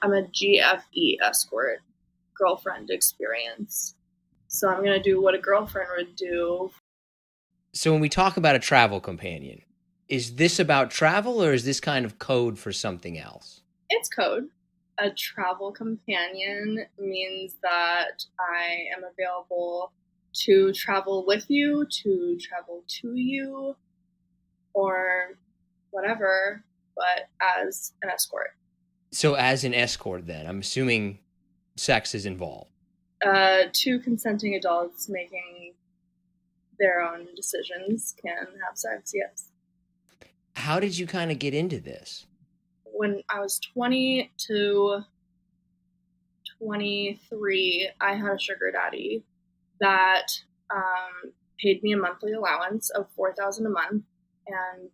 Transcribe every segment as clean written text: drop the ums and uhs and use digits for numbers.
I'm a GFE escort, girlfriend experience. So I'm going to do what a girlfriend would do. So when we talk about a travel companion, is this about travel or is this kind of code for something else? It's code. A travel companion means that I am available to travel with you, to travel to you, or whatever, but as an escort. So as an escort then, I'm assuming sex is involved. Two consenting adults making their own decisions can have sex, yes. How did you kind of get into this? When I was 20 to 23, I had a sugar daddy that paid me a monthly allowance of $4,000 a month. And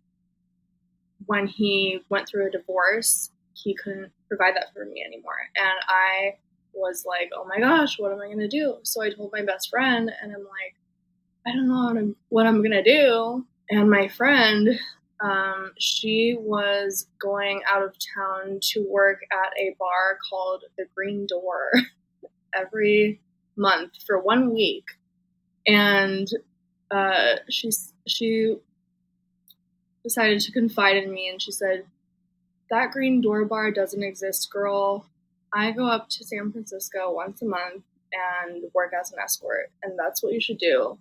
when he went through a divorce, he couldn't provide that for me anymore. And I was like, oh my gosh, what am I going to do? So I told my best friend, and I'm like, I don't know what I'm going to do. And my friend, she was going out of town to work at a bar called the Green Door every month for 1 week. And she decided to confide in me, and she said, that Green Door bar doesn't exist, girl. I go up to San Francisco once a month and work as an escort, and that's what you should do.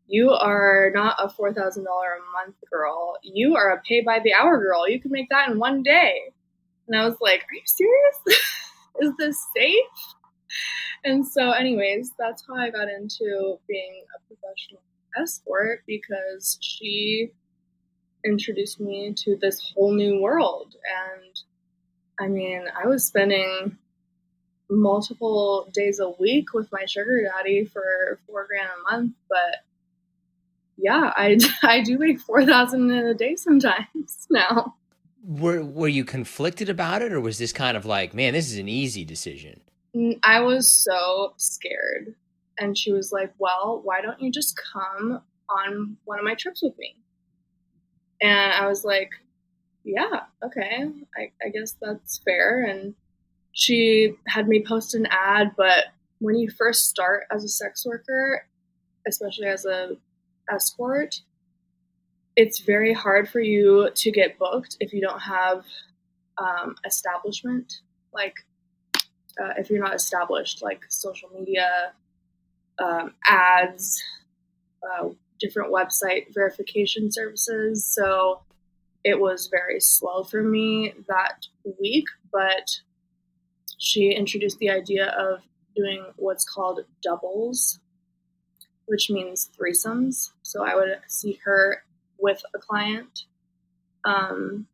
You are not a $4,000 a month girl. You are a pay by the hour girl. You can make that in 1 day. And I was like, are you serious? Is this safe? And so anyways, that's how I got into being a professional escort, because she introduced me to this whole new world. And I mean, I was spending multiple days a week with my sugar daddy for $4,000 a month, but yeah, I do make 4,000 in a day sometimes now. Were you conflicted about it, or was this kind of like, man, this is an easy decision? I was so scared. And she was like, well, why don't you just come on one of my trips with me? And I was like, yeah, okay, I guess that's fair. And she had me post an ad, but when you first start as a sex worker, especially as a escort, it's very hard for you to get booked if you don't have establishment. Like, if you're not established, like social media, ads, different website verification services. So it was very slow for me that week, but she introduced the idea of doing what's called doubles, which means threesomes. So I would see her with a client, and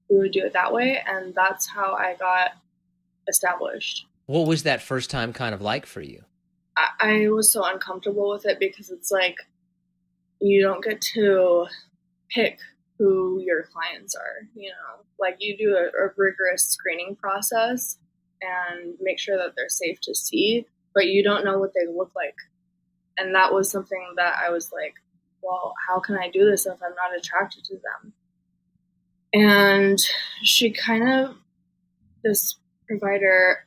we would do it that way. And that's how I got established. What was that first time kind of like for you? I was so uncomfortable with it, because it's like you don't get to pick who your clients are, you know, like you do a rigorous screening process and make sure that they're safe to see, but you don't know what they look like. And that was something that I was like, well, how can I do this if I'm not attracted to them? And she kind of, this provider,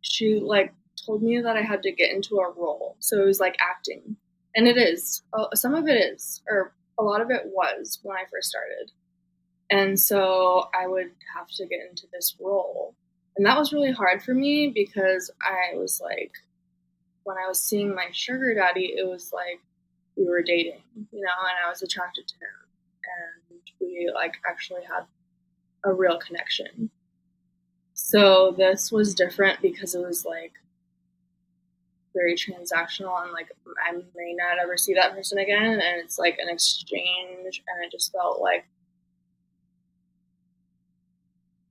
she like told me that I had to get into a role. So it was like acting. And it is. Some of it is, or a lot of it was when I first started. And so I would have to get into this role. And that was really hard for me, because I was like, when I was seeing my sugar daddy, it was like we were dating, you know, and I was attracted to him. And we like actually had a real connection. So this was different because it was like very transactional, and like I may not ever see that person again, and it's like an exchange, and it just felt like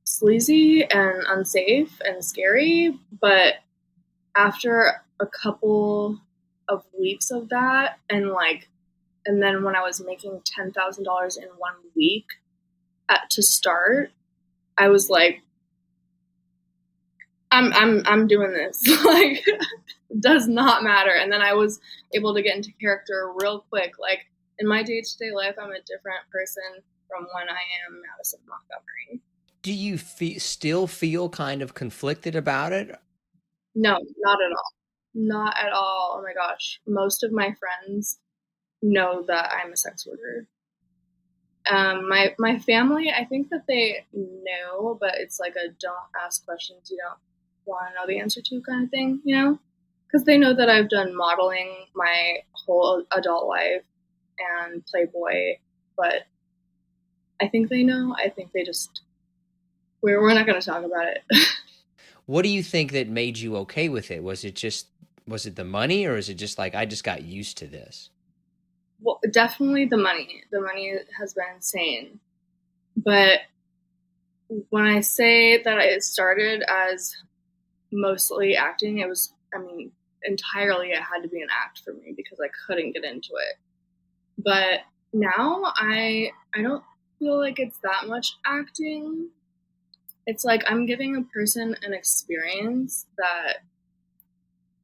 sleazy and unsafe and scary. But after a couple of weeks of that, and then when I was making $10,000 in 1 week to start, I was like, I'm doing this. Like, it does not matter. And then I was able to get into character real quick. Like, in my day-to-day life, I'm a different person from when I am Madison Montgomery. Do you still feel kind of conflicted about it? No, not at all. Not at all. Oh my gosh. Most of my friends know that I'm a sex worker. My family, I think that they know, but it's like a don't ask questions you don't want to know the answer to kind of thing, you know? Because they know that I've done modeling my whole adult life and Playboy, but I think they know. I think they just we're not going to talk about it. What do you think that made you okay with it? Was it the money, or is it just like I just got used to this? Well, definitely the money. The money has been insane, but when I say that it started as mostly acting, it was, I mean, entirely it had to be an act for me because I couldn't get into it. But now I don't feel like it's that much acting. It's like I'm giving a person an experience that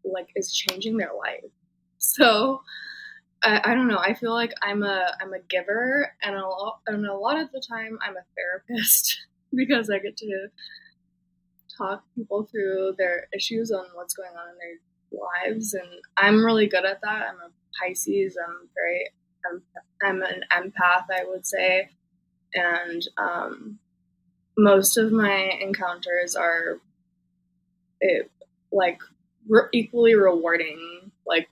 like is changing their life. So I don't know. I feel like I'm a giver, and a lot of the time I'm a therapist because I get to talk people through their issues on what's going on in their lives, and I'm really good at that. I'm a Pisces. I'm an empath, I would say, and most of my encounters are it, like equally rewarding, like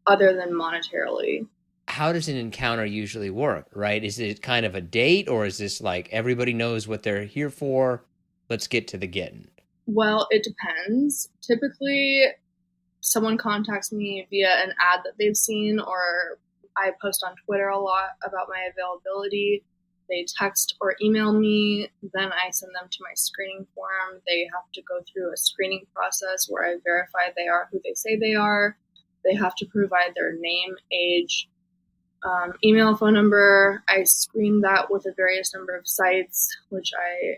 other than monetarily. How does an encounter usually work, right? Is it kind of a date, or is this like everybody knows what they're here for? Let's get to the getting. Well, it depends. Typically, someone contacts me via an ad that they've seen, or I post on Twitter a lot about my availability. They text or email me, then I send them to my screening form. They have to go through a screening process where I verify they are who they say they are. They have to provide their name, age, email, phone number. I screen that with a various number of sites, which I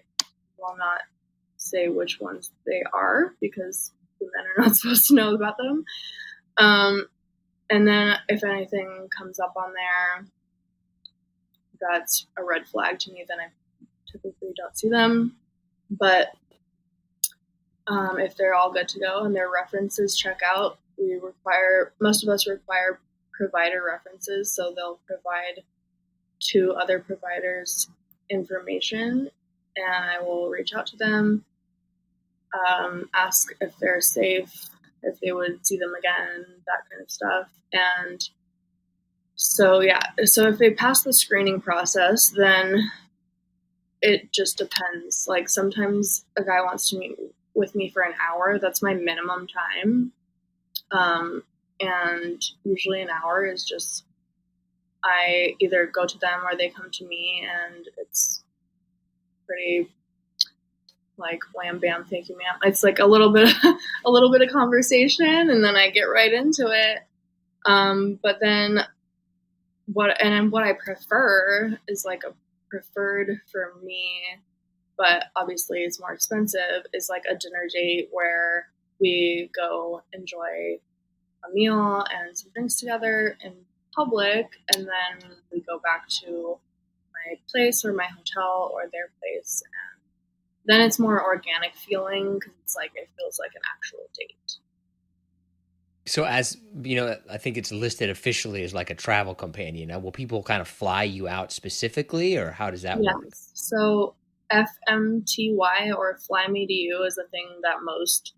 will not say which ones they are because the men are not supposed to know about them. Um, and then if anything comes up on there that's a red flag to me, then I typically don't see them. But if they're all good to go and their references check out, most of us require provider references, so they'll provide to other providers information, and I will reach out to them, ask if they're safe, if they would see them again, that kind of stuff. And so, yeah, so if they pass the screening process, then it just depends. Like sometimes a guy wants to meet with me for an hour. That's my minimum time. And usually an hour is just, I either go to them or they come to me, and it's pretty like wham bam, thank you ma'am. It's like a little bit of conversation, and then I get right into it. But then what I prefer is like a preferred for me, but obviously it's more expensive, is like a dinner date where we go enjoy a meal and some drinks together in public, and then we go back to my place or my hotel or their place, and then it's more organic feeling because it's like it feels like an actual date. So, as you know, I think it's listed officially as like a travel companion. Now, will people kind of fly you out specifically, or how does that work? Yes. So FMTY, or Fly Me to You, is a thing that most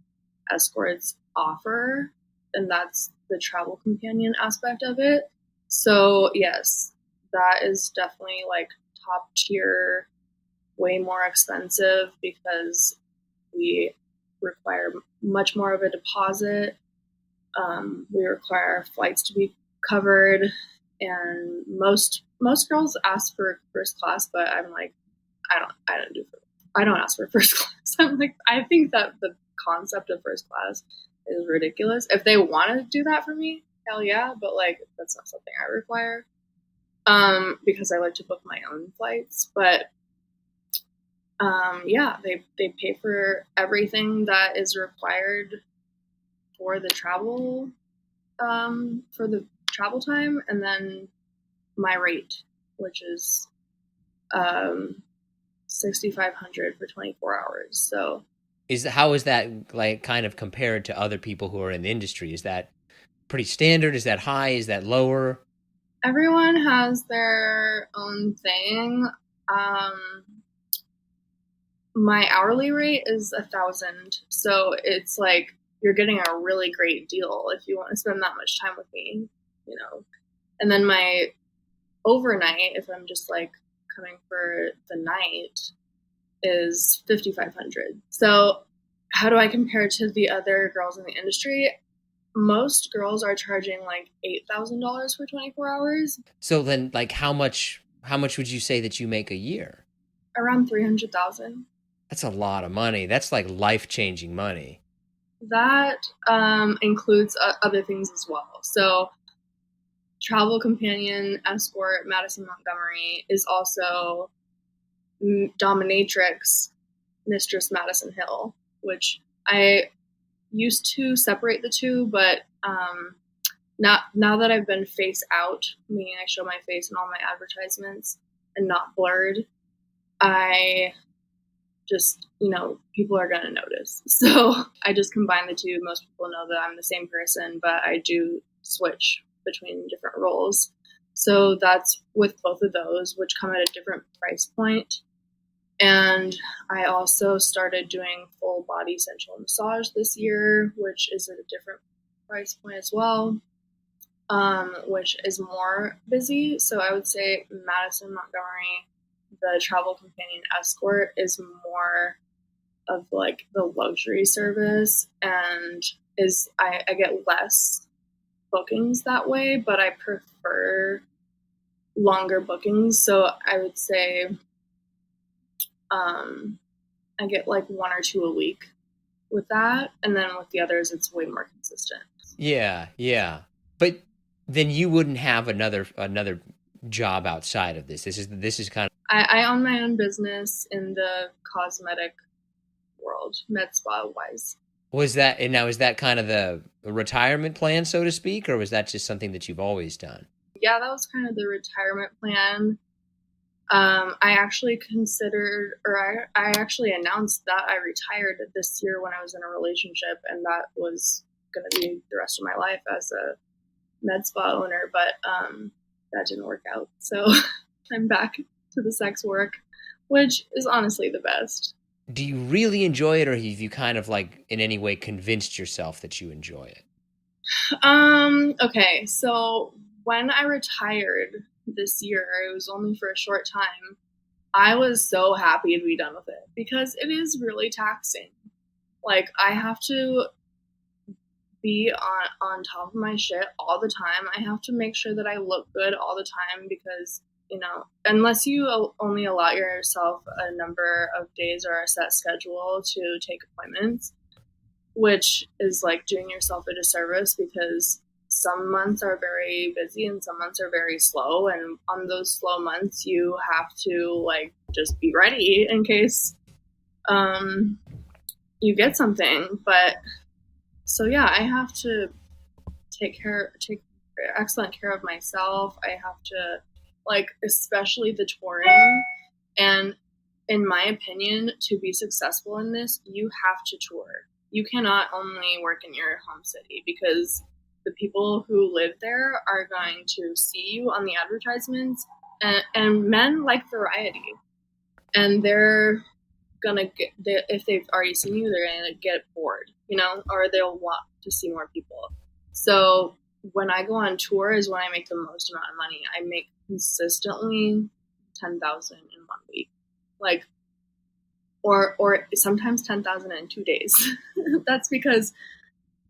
escorts offer, and that's the travel companion aspect of it. So yes, that is definitely like top tier, way more expensive because we require much more of a deposit. We require our flights to be covered, and most girls ask for first class, but I'm like, I don't ask for first class. I'm like, I think that the concept of first class is ridiculous. If they want to do that for me, hell yeah, but like that's not something I require. Because I like to book my own flights, but yeah, they pay for everything that is required for the for the travel time, and then my rate, which is um, $6,500 for 24 hours. So How is that like kind of compared to other people who are in the industry? Is that pretty standard? Is that high? Is that lower? everyone has their own thing. Um, my hourly rate is 1,000, so it's like you're getting a really great deal if you want to spend that much time with me, you know. And then my overnight, if I'm just like coming for the night, is 5,500. So how do I compare to the other girls in the industry? Most girls are charging like $8,000 for 24 hours. So then, like, how much would you say that you make a year? Around 300,000. That's a lot of money. That's like life-changing money. That includes other things as well. So Travel Companion Escort Madison Montgomery is also dominatrix Mistress Madison Hill, which I used to separate the two, but now that I've been face out, meaning I show my face in all my advertisements and not blurred, I just, people are going to notice. So I just combine the two. Most people know that I'm the same person, but I do switch between different roles. So that's with both of those, which come at a different price point. And I also started doing full body sensual massage this year, which is at a different price point as well, which is more busy. So I would say Madison Montgomery, the Travel Companion Escort, is more of like the luxury service, and I get less bookings that way, but I prefer longer bookings. So I would say I get like 1 or 2 a week with that, and then with the others it's way more consistent. Yeah, yeah. But then you wouldn't have another job outside of this. This is kind of. I own my own business in the cosmetic world, med spa wise. Was that, and now is that kind of the retirement plan, so to speak, or was that just something that you've always done? Yeah, that was kind of the retirement plan. I actually considered, or I actually announced that I retired this year when I was in a relationship, and that was going to be the rest of my life as a med spa owner, but that didn't work out. So I'm back to the sex work, which is honestly the best. Do you really enjoy it, or have you kind of like in any way convinced yourself that you enjoy it? Okay, so when I retired this year, it was only for a short time. I was so happy to be done with it because it is really taxing. Like I have to be on top of my shit all the time. I have to make sure that I look good all the time because, unless you only allow yourself a number of days or a set schedule to take appointments, which is like doing yourself a disservice because some months are very busy and some months are very slow, and on those slow months you have to like just be ready in case you get something. But so yeah, I have to take excellent care of myself. I have to, like, especially the touring. And in my opinion, to be successful in this, you have to tour. You cannot only work in your home city because the people who live there are going to see you on the advertisements, and men like variety, and they're gonna get, if they've already seen you, they're gonna get bored, or they'll want to see more people. So when I go on tour is when I make the most amount of money. I make consistently 10,000 in 1 week, like, or sometimes 10,000 in 2 days. That's because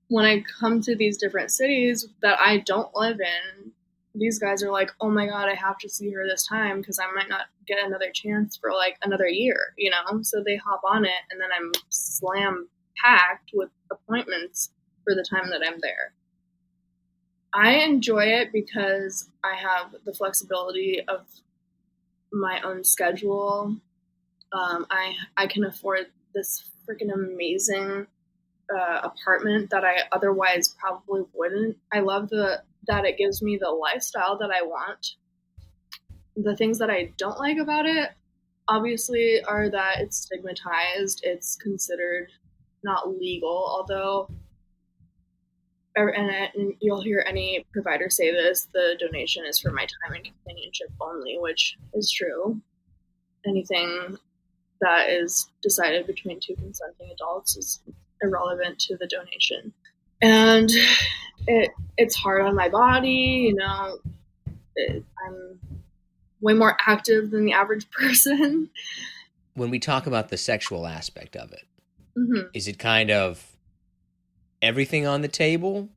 when I come to these different cities that I don't live in, these guys are like, oh my God, I have to see her this time because I might not get another chance for like another year, So they hop on it, and then I'm slam packed with appointments for the time that I'm there. I enjoy it because I have the flexibility of my own schedule. I can afford this freaking amazing apartment that I otherwise probably wouldn't. I love that it gives me the lifestyle that I want. The things that I don't like about it obviously are that it's stigmatized. It's considered not legal, although, and you'll hear any provider say this, the donation is for my time and companionship only, which is true. Anything that is decided between two consenting adults is irrelevant to the donation. And it's hard on my body, I'm way more active than the average person. When we talk about the sexual aspect of it, Mm-hmm. is it kind of everything on the table,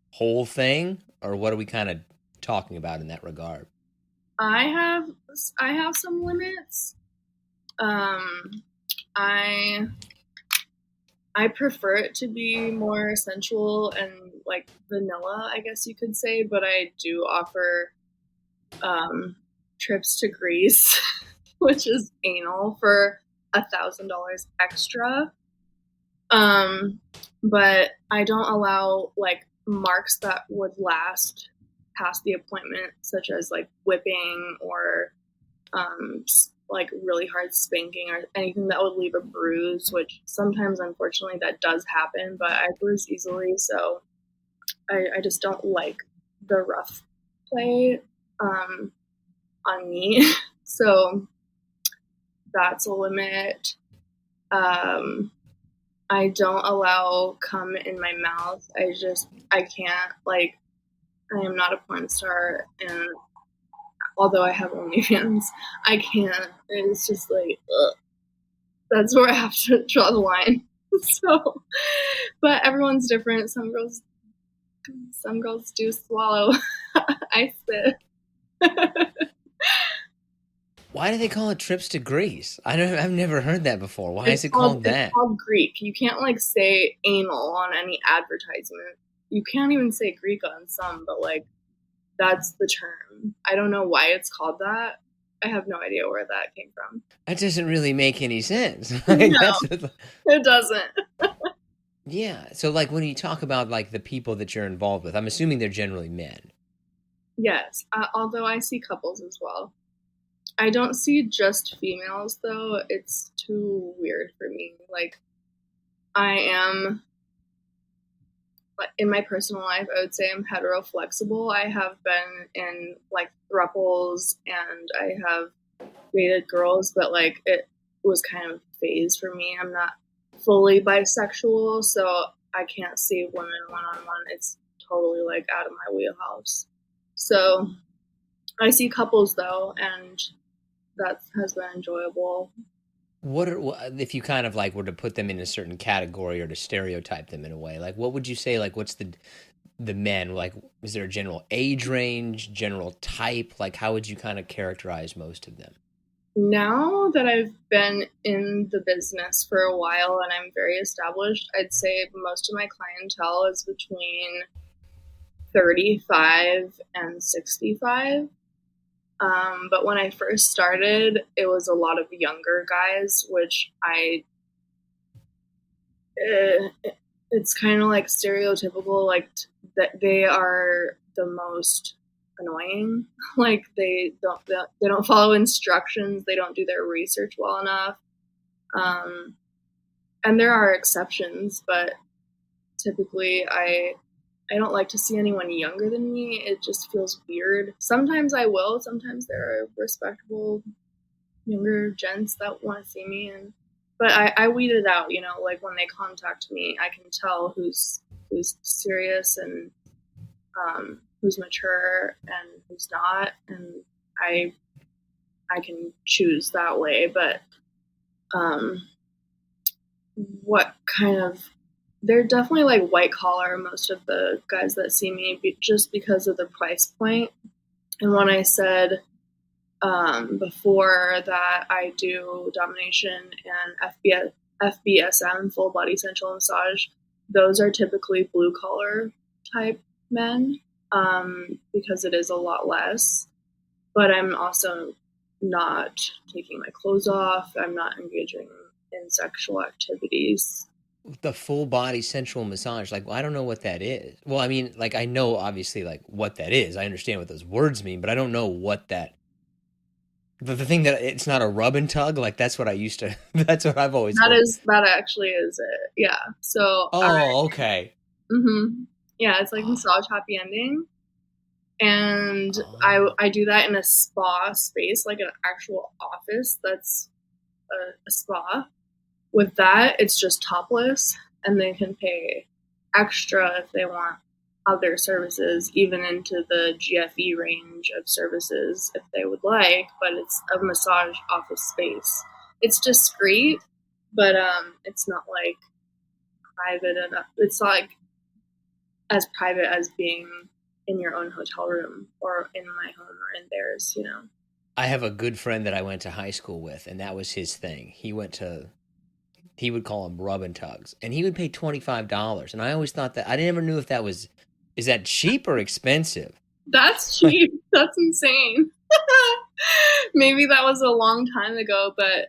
whole thing, or what are we kind of talking about in that regard? I have I have some limits. Um, I I prefer it to be more sensual and like vanilla, I guess you could say, but I do offer um, trips to Greece, which is anal for $1,000 extra. Um, but I don't allow like marks that would last past the appointment, such as like whipping or like really hard spanking or anything that would leave a bruise, which sometimes unfortunately that does happen, but I bruise easily, so I just don't like the rough play on me. So that's a limit. Um, I don't allow cum in my mouth. I can't, like, I am not a porn star, and although I have OnlyFans, I can't. It's just like, ugh. That's where I have to draw the line. So, but everyone's different. Some girls do swallow. I spit. Why do they call it trips to Greece? I've never heard that before. Why is it called It's that? called Greek. You can't like say anal on any advertisement. You can't even say Greek on some, but like that's the term. I don't know why it's called that. I have no idea where that came from. That doesn't really make any sense. Like No, that's it doesn't. yeah. So like when you talk about like the people that you're involved with, I'm assuming they're generally men. Yes, although I see couples as well. I don't see just females though. It's too weird for me. Like I am in my personal life, I would say I'm hetero flexible. I have been in like thruples and I have dated girls, but like it was kind of a phase for me. I'm not fully bisexual, so I can't see women one on one. It's totally like out of my wheelhouse. So I see couples though, and that has been enjoyable. If you kind of like were to put them in a certain category or to stereotype them in a way? Like what would you say? Like what's the men like? Is there a general age range, general type? Like how would you kind of characterize most of them? Now that I've been in the business for a while and I'm very established, I'd say most of my clientele is between 35 and 65. But when I first started, it was a lot of younger guys, which it's kind of like stereotypical, like that they are the most annoying. Like they don't follow instructions, they don't do their research well enough. Um, and there are exceptions, but typically I don't like to see anyone younger than me. It just feels weird. Sometimes I will. Sometimes there are respectable younger gents that want to see me, and but I weed it out. Like when they contact me, I can tell who's serious and who's mature and who's not, and I I can choose that way. But um, what kind of they're definitely like white collar, most of the guys that see me, just because of the price point. And when I said before that I do domination and FBSM, full body sensual massage, those are typically blue collar type men, because it is a lot less. But I'm also not taking my clothes off. I'm not engaging in sexual activities. The full body sensual massage, like, well, I don't know what that is. Well, I mean, like, I know obviously like what that is. I understand what those words mean, but I don't know what that The thing that it's not a rub and tug, like that's what I used to. That's what I've always heard. That actually is it. Yeah. So Oh, okay. yeah, it's like massage happy ending. And Oh, I do that in a spa space, like an actual office that's a spa. With that, it's just topless, and they can pay extra if they want other services, even into the GFE range of services if they would like. But it's a massage office space. It's discreet, but it's not like private enough. It's not like as private as being in your own hotel room or in my home or in theirs, you know. I have a good friend that I went to high school with, and that was his thing. He would call them rub and tugs, and he would pay $25. And I always thought that I never knew if that was is that cheap or expensive. That's cheap. That's insane. Maybe that was a long time ago, but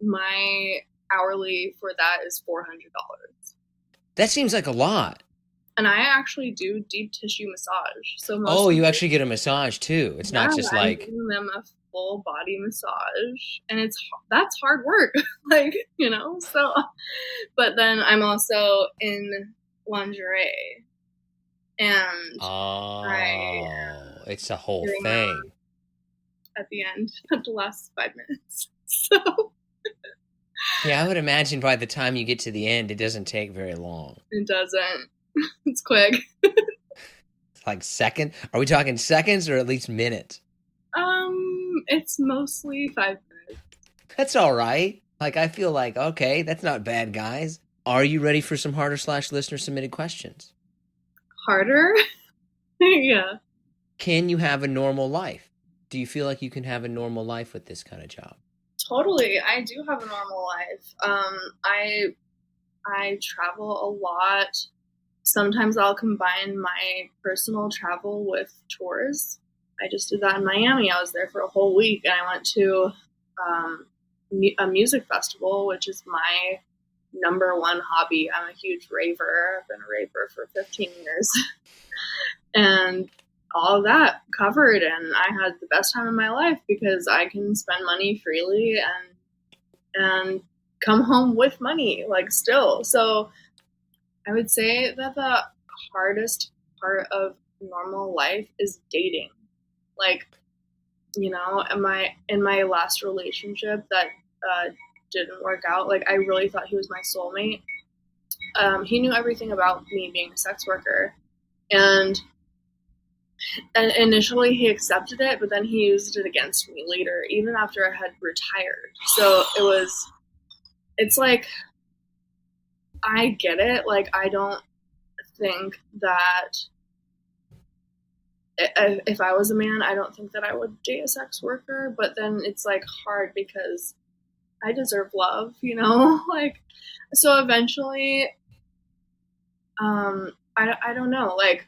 my hourly for that is $400. That seems like a lot. And I actually do deep tissue massage. So most Oh, of you the, actually get a massage too. It's yeah, not just I'm like giving them a full body massage, and that's hard work, like, you know. So, but then I'm also in lingerie, and I oh, it's a whole doing that thing. at the end of the last 5 minutes. So Yeah, I would imagine by the time you get to the end, it doesn't take very long. it doesn't. It's quick. Like second? Are we talking seconds or at least minutes? It's mostly 5 minutes. That's all right. Like I feel like okay, that's not bad, guys. Are you ready for some harder slash listener submitted questions? Harder. Yeah, Can you have a normal life? Do you feel like you can have a normal life with this kind of job? totally. I do have a normal life. I travel a lot. Sometimes I'll combine my personal travel with tours. I just did that in Miami. I was there for a whole week, and I went to um, a music festival, which is my number one hobby. I'm a huge raver. I've been a raver for 15 years. And all of that covered, and I had the best time of my life because I can spend money freely and come home with money, like, still. So I would say that the hardest part of normal life is dating. Like, you know, in my last relationship that didn't work out, like, I really thought he was my soulmate. He knew everything about me being a sex worker, and initially he accepted it, but then he used it against me later, even after I had retired. So it's like, I get it. Like, I don't think that if I was a man, I don't think that I would date a sex worker. But then it's like hard because I deserve love, you know? Like, so eventually, I don't know. Like,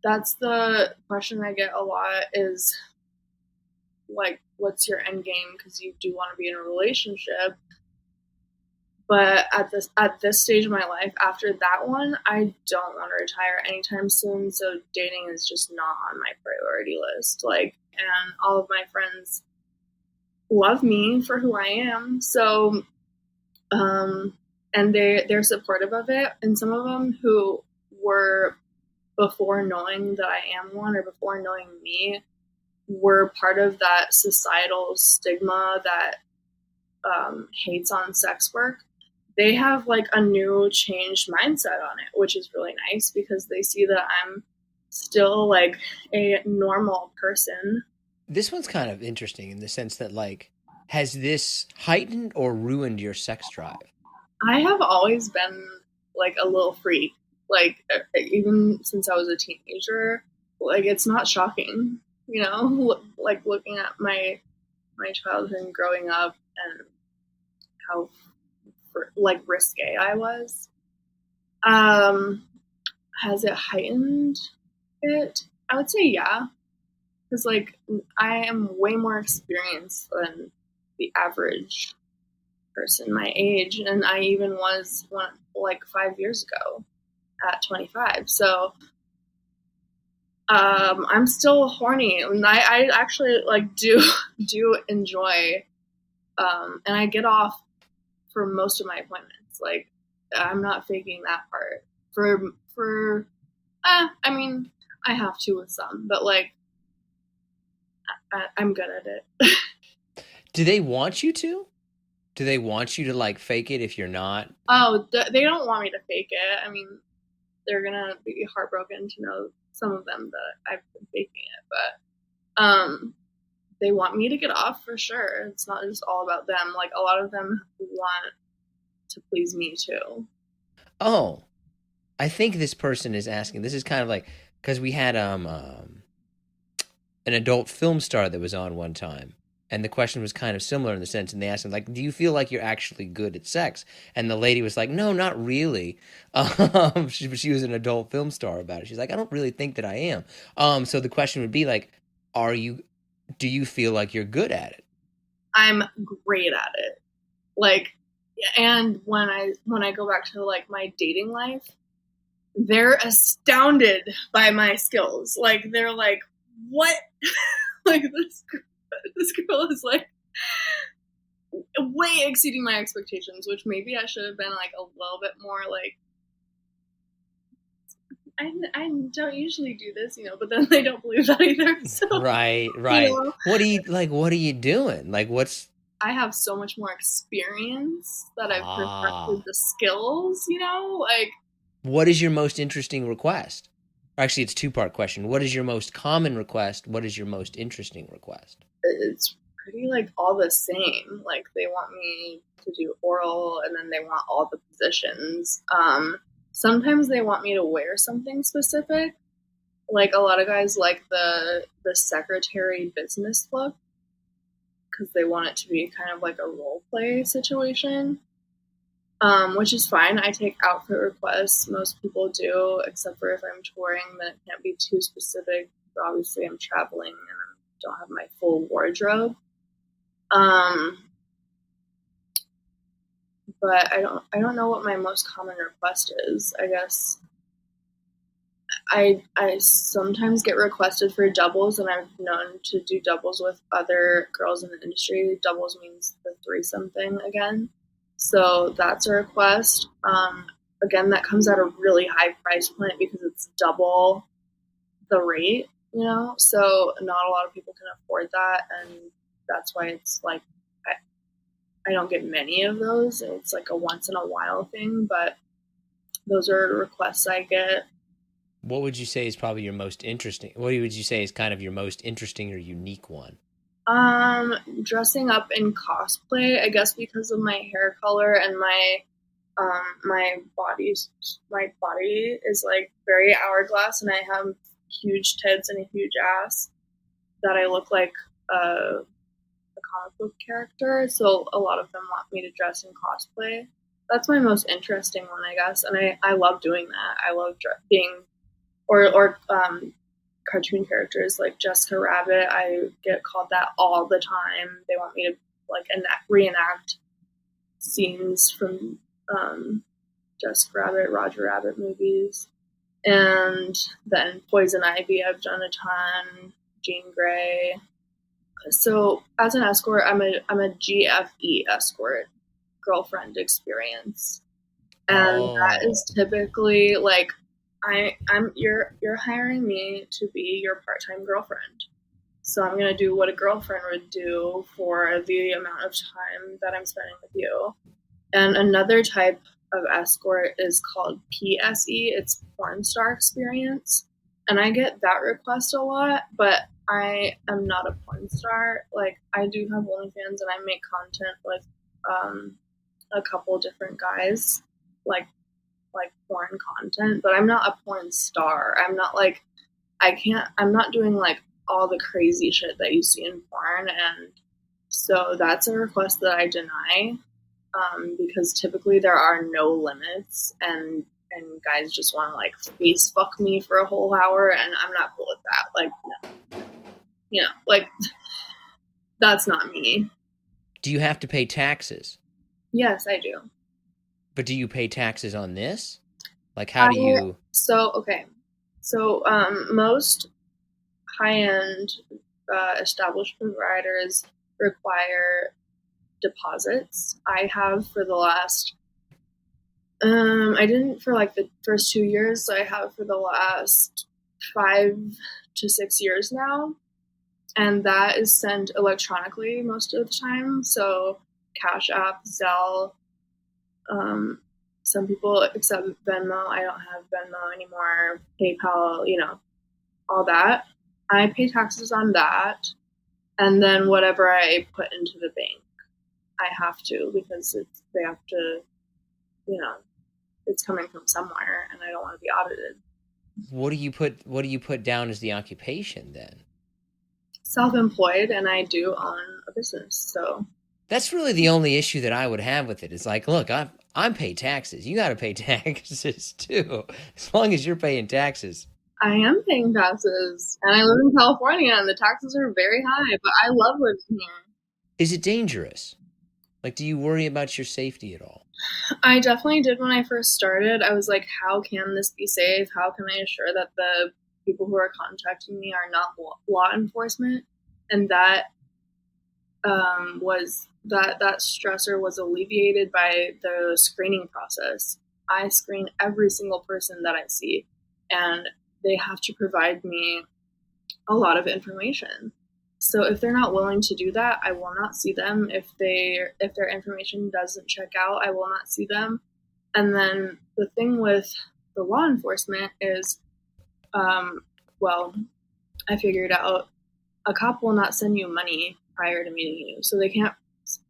that's the question I get a lot is, like, what's your end game? Because you do want to be in a relationship. But at this stage of my life, after that one, I don't want to retire anytime soon. So dating is just not on my priority list. Like, and all of my friends love me for who I am. So, and they're supportive of it. And some of them who were, before knowing that I am one or before knowing me, were part of that societal stigma that hates on sex work. They have like a new changed mindset on it, which is really nice because they see that I'm still like a normal person. This one's kind of interesting in the sense that like has this heightened or ruined your sex drive? I have always been like a little freak, like even since I was a teenager. Like, it's not shocking, you know, like looking at my childhood and growing up and how like risque I was. Um, has it heightened it? I would say yeah, because like I am way more experienced than the average person my age, and I even was one like 5 years ago at 25. So I'm still horny, and I actually like do do enjoy, and I get off for most of my appointments. Like, I'm not faking that part. For I mean, I have to with some, but like, I'm good at it. Do they want you to? Do they want you to like fake it if you're not? Oh, they don't want me to fake it. I mean, they're gonna be heartbroken to know some of them that I've been faking it, but they want me to get off for sure. It's not just all about them. Like a lot of them want to please me too. Oh, I think this person is asking. This is kind of like because we had an adult film star that was on one time. And the question was kind of similar in the sense, and they asked him, like, do you feel like you're actually good at sex? And the lady was like, no, not really. She was an adult film star about it. She's like, I don't really think that I am. So the question would be like, are you, do you feel like you're good at it? I'm great at it. Like, and when I go back to like my dating life, they're astounded by my skills. Like they're like, what? Like this girl is like way exceeding my expectations, which maybe I should have been like a little bit more like I don't usually do this, you know, but then they don't believe that either. So, Right, you right. know, What are you like? What are you doing? Like, what's I have so much more experience that I've perfected ah? the skills, you know, like What is your most interesting request? Actually, it's two-part question. What is your most common request? What is your most interesting request? it's pretty like all the same. Like they want me to do oral and then they want all the positions. Sometimes they want me to wear something specific. Like a lot of guys like the secretary business look because they want it to be kind of like a role play situation. Which is fine. I take outfit requests. Most people do, except for if I'm touring, then it can't be too specific. Obviously, I'm traveling and I don't have my full wardrobe. Um, but I don't know what my most common request is. I guess I sometimes get requested for doubles, and I've known to do doubles with other girls in the industry. Doubles means the threesome thing again. So that's a request. Again, that comes at a really high price point because it's double the rate, you know? So not a lot of people can afford that. And that's why it's like, I don't get many of those. It's like a once in a while thing, but those are requests I get. What would you say is probably your most interesting? What would you say is kind of your most interesting or unique one? Dressing up in cosplay, I guess because of my hair color and my body is like very hourglass, and I have huge tits and a huge ass that I look like a comic book character. So a lot of them want me to dress in cosplay. That's my most interesting one, I guess, and I love doing that. I love being or cartoon characters like Jessica Rabbit. I get called that all the time. They want me to like reenact scenes from Jessica Rabbit, Roger Rabbit movies, and then Poison Ivy. I've done a ton. Jean Grey. So as an escort, I'm a GFE escort, girlfriend experience, and that is Oh, typically like I'm you're hiring me to be your part-time girlfriend. So I'm gonna do what a girlfriend would do for the amount of time that I'm spending with you. And another type of escort is called PSE. It's porn star experience. And I get that request a lot, but I am not a porn star. Like I do have OnlyFans and I make content with um, a couple different guys, like porn content, but I'm not a porn star. I'm not like I'm not doing like all the crazy shit that you see in porn, and so that's a request that I deny because typically there are no limits, and guys just want to like face fuck me for a whole hour, and I'm not cool with that. Like, you know, like that's not me. do you have to pay taxes? Yes, I do. But do you pay taxes on this? Like, how I do you? so okay. So most high-end established providers require deposits. I have for the last I didn't for like the first 2 years. So I have for the last 5 to 6 years now, and that is sent electronically most of the time. So Cash App, Zelle. Some people accept Venmo. I don't have Venmo anymore. PayPal, all that. I pay taxes on that, and then whatever I put into the bank, I have to, because they have to, it's coming from somewhere, and I don't want to be audited. What do you put down as the occupation then? Self-employed, and I do own a business, so That's really the only issue that I would have with it. It's like, look, I'm pay taxes. You got to pay taxes too, as long as you're paying taxes. I am paying taxes, and I live in California, and the taxes are very high, but I love living here. Is it dangerous? Like, do you worry about your safety at all? I definitely did when I first started. I was like, how can this be safe? How can I assure that the people who are contacting me are not law enforcement? And that that stressor was alleviated by the screening process. I screen every single person that I see, and they have to provide me a lot of information. So if they're not willing to do that, I will not see them. If their information doesn't check out, I will not see them. And then the thing with the law enforcement is, well, I figured out a cop will not send you money prior to meeting you, so they can't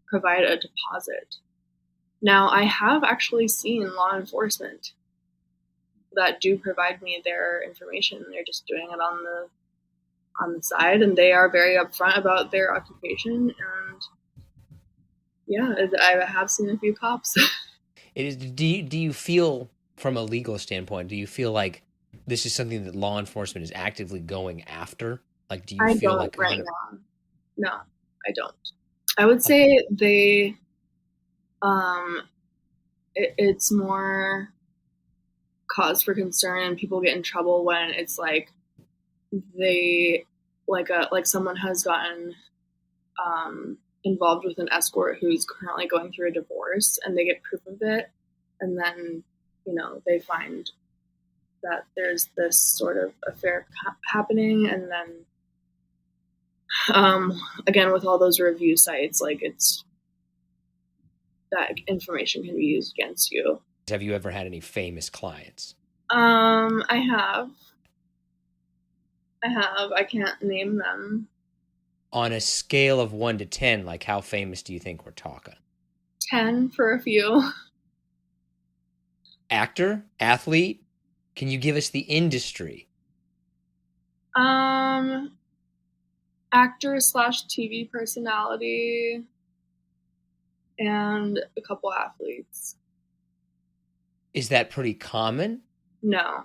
provide a deposit. Now, I have actually seen law enforcement that do provide me their information. They're just doing it on the side, and they are very upfront about their occupation. And yeah, I have seen a few cops. It is. Do you feel, from a legal standpoint, do you feel like this is something that law enforcement is actively going after? Like, do you I feel don't like right 100? now. No, I don't. I would say it's more cause for concern, and people get in trouble when it's like they like someone has gotten involved with an escort who's currently going through a divorce, and they get proof of it, and then they find that there's this sort of affair happening, and then again, with all those review sites, like it's that information can be used against you. Have you ever had any famous clients? I have. I can't name them. On a scale of 1 to 10, like how famous do you think we're talking? 10 for a few. Actor? Athlete? Can you give us the industry? Actor slash TV personality, and a couple athletes. Is that pretty common? No.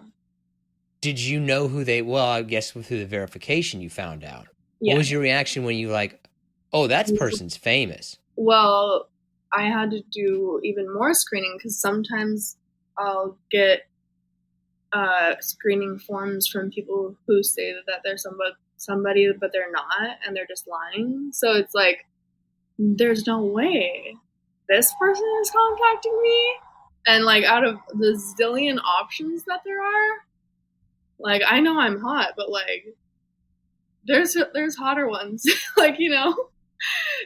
Did you know who they? Well, I guess through the verification you found out. Yeah. What was your reaction when you like, oh, that person's famous? Well, I had to do even more screening, because sometimes I'll get screening forms from people who say that they're somebody, but they're not, and they're just lying. So it's like, there's no way this person is contacting me. And like, out of the zillion options that there are, like, I know I'm hot, but like, there's hotter ones. Like,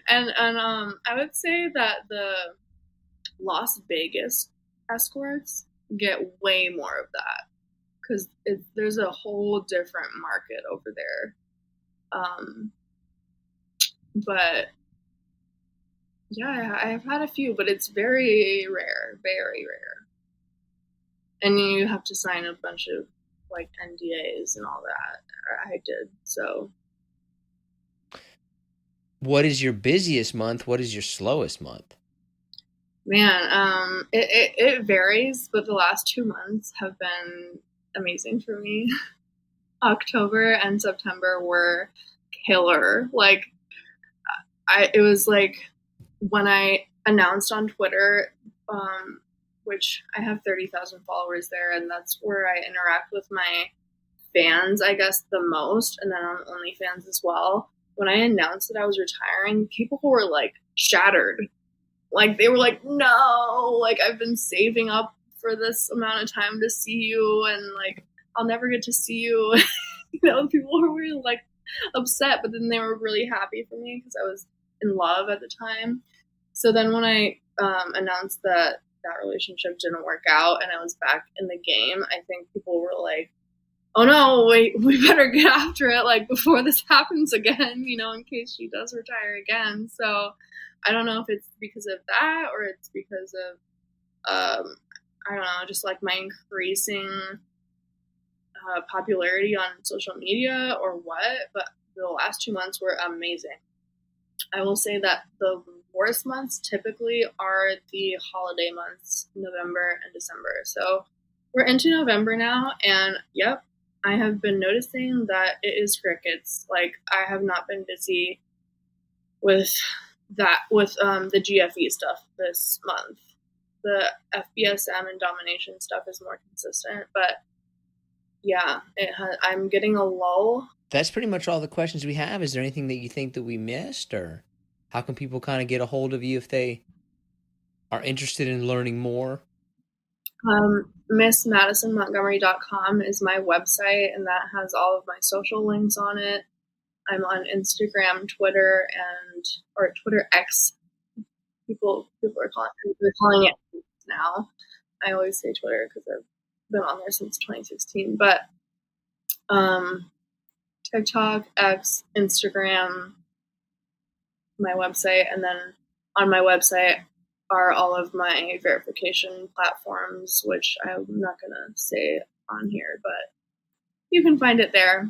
and I would say that the Las Vegas escorts get way more of that, because there's a whole different market over there. But yeah, I've had a few, but it's very rare, very rare. And you have to sign a bunch of like NDAs and all that. I did, so. What is your busiest month? What is your slowest month? Man, it varies, but the last 2 months have been amazing for me. October and September were killer. Like, it was like when I announced on Twitter, which I have 30,000 followers there, and that's where I interact with my fans, I guess, the most, and then on OnlyFans as well. When I announced that I was retiring, people were like shattered. Like they were like, no, like I've been saving up for this amount of time to see you, and like I'll never get to see you. People were really like upset, but then they were really happy for me because I was in love at the time. So then when I announced that that relationship didn't work out and I was back in the game, I think people were like, oh no, wait, we better get after it, like before this happens again, in case she does retire again. So I don't know if it's because of that or it's because of, I don't know, just like my increasing popularity on social media or what, but the last 2 months were amazing. I will say that the worst months typically are the holiday months, November and December. So we're into November now, and yep, I have been noticing that it is crickets. Like I have not been busy with the GFE stuff this month. The FBSM and domination stuff is more consistent, but yeah, I'm getting a lull. That's pretty much all the questions we have. Is there anything that you think that we missed, or how can people kind of get a hold of you if they are interested in learning more? MissMadisonMontgomery.com is my website, and that has all of my social links on it. I'm on Instagram, Twitter, or Twitter X. People are calling it now. I always say Twitter because I've been on there since 2016. But TikTok, X, Instagram, my website, and then on my website are all of my verification platforms, which I'm not going to say on here, but you can find it there.